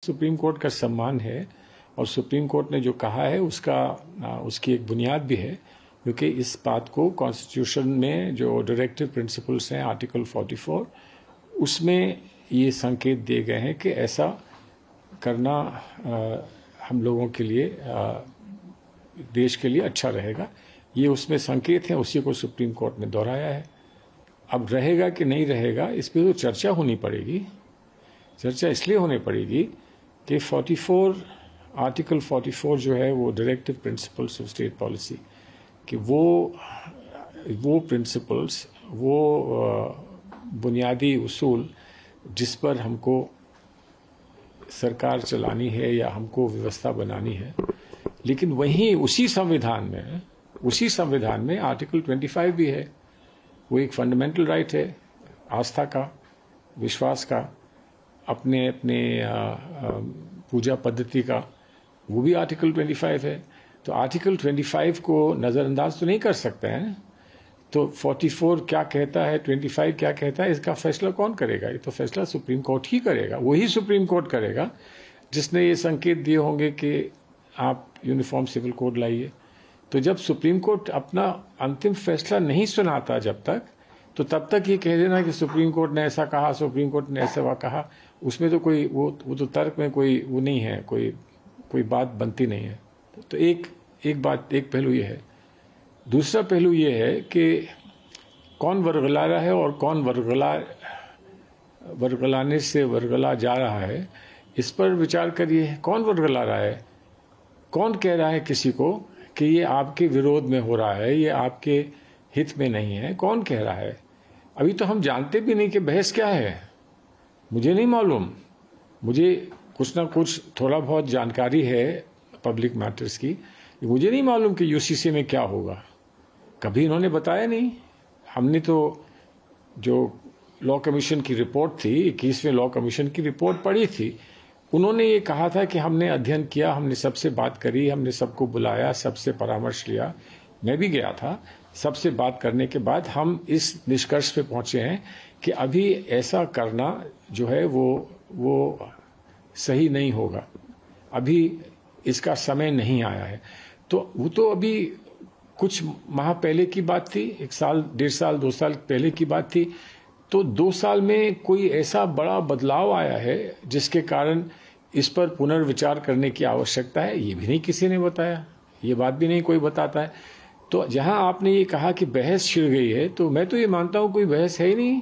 Supreme court का सम्मान है और सुप्रीम कोर्ट ने जो कहा है उसकी एक बुनियाद भी है, क्योंकि इस बात को कॉन्स्टिट्यूशन में जो डायरेक्टिव प्रिंसिपल्स हैं आर्टिकल 44 उसमें ये संकेत दिए गए हैं कि ऐसा करना हम लोगों के लिए देश के लिए अच्छा रहेगा। ये उसमें संकेत हैं, उसी को सुप्रीम कोर्ट ने दोहराया है। अब रहेगा कि नहीं रहेगा इस पर तो चर्चा होनी पड़ेगी। चर्चा इसलिए होनी पड़ेगी कि आर्टिकल 44 जो है वो directive principles of state policy कि वो प्रिंसिपल्स, वो बुनियादी उसूल जिस पर हमको सरकार चलानी है या हमको व्यवस्था बनानी है, लेकिन वहीं उसी संविधान में आर्टिकल 25 भी है। वो एक फंडामेंटल राइट है, आस्था का, विश्वास का, अपने पूजा पद्धति का, वो भी आर्टिकल 25 है। तो आर्टिकल 25 को नज़रअंदाज तो नहीं कर सकते हैं। तो 44 क्या कहता है, 25 क्या कहता है, इसका फैसला कौन करेगा? ये तो फैसला सुप्रीम कोर्ट ही करेगा। वही सुप्रीम कोर्ट करेगा जिसने ये संकेत दिए होंगे कि आप यूनिफॉर्म सिविल कोड लाइए। तो जब सुप्रीम कोर्ट अपना अंतिम फैसला नहीं सुनाता जब तक, तो तब तक ये कह देना कि सुप्रीम कोर्ट ने ऐसा कहा, सुप्रीम कोर्ट ने ऐसा कहा, उसमें तो कोई वो तो तर्क में कोई वो नहीं है, कोई बात बनती नहीं है। तो एक पहलू ये है। दूसरा पहलू ये है कि कौन वर्गला रहा है और कौन वर्गलाने से वर्गला जा रहा है, इस पर विचार करिए। कौन वर्गला रहा है? कौन कह रहा है किसी को कि ये आपके विरोध में हो रहा है, ये आपके हित में नहीं है? कौन कह रहा है? अभी तो हम जानते भी नहीं कि बहस क्या है। मुझे नहीं मालूम। मुझे कुछ ना कुछ थोड़ा बहुत जानकारी है पब्लिक मैटर्स की। मुझे नहीं मालूम कि यूसीसी में क्या होगा। कभी इन्होंने बताया नहीं। हमने तो जो लॉ कमीशन की रिपोर्ट थी, 21वें लॉ कमीशन की रिपोर्ट पढ़ी थी। उन्होंने ये कहा था कि हमने अध्ययन किया, हमने सबसे बात करी, हमने सबको बुलाया, सबसे परामर्श लिया। मैं भी गया था। सबसे बात करने के बाद हम इस निष्कर्ष पे पहुंचे हैं कि अभी ऐसा करना जो है वो सही नहीं होगा। अभी इसका समय नहीं आया है। तो वो तो अभी कुछ माह पहले की बात थी, 1 साल, 1.5 साल, 2 साल पहले की बात थी। तो 2 साल में कोई ऐसा बड़ा बदलाव आया है जिसके कारण इस पर पुनर्विचार करने की आवश्यकता है, ये भी नहीं किसी ने बताया। ये बात भी नहीं कोई बताता है। तो जहां आपने ये कहा कि बहस छिड़ गई है, तो मैं तो ये मानता हूं कोई बहस है ही नहीं।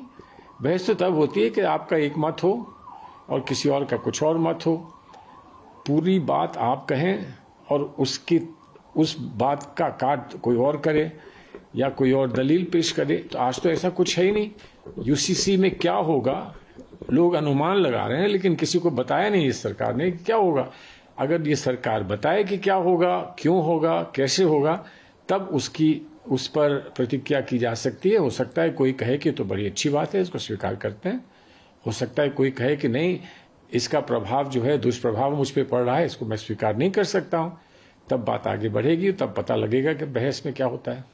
बहस तो तब होती है कि आपका एक मत हो और किसी और का कुछ और मत हो। पूरी बात आप कहें और उस बात का काट कोई और करे या कोई और दलील पेश करे। तो आज तो ऐसा कुछ है ही नहीं। यूसीसी में क्या होगा लोग अनुमान लगा रहे हैं, लेकिन किसी को बताया नहीं इस सरकार ने क्या होगा। अगर ये सरकार बताए कि क्या होगा, क्यों होगा, कैसे होगा, तब उस पर प्रतिक्रिया की जा सकती है। हो सकता है कोई कहे कि तो बड़ी अच्छी बात है, इसको स्वीकार करते हैं। हो सकता है कोई कहे कि नहीं, इसका प्रभाव जो है, दुष्प्रभाव मुझ पर पड़ रहा है, इसको मैं स्वीकार नहीं कर सकता हूं। तब बात आगे बढ़ेगी, तब पता लगेगा कि बहस में क्या होता है।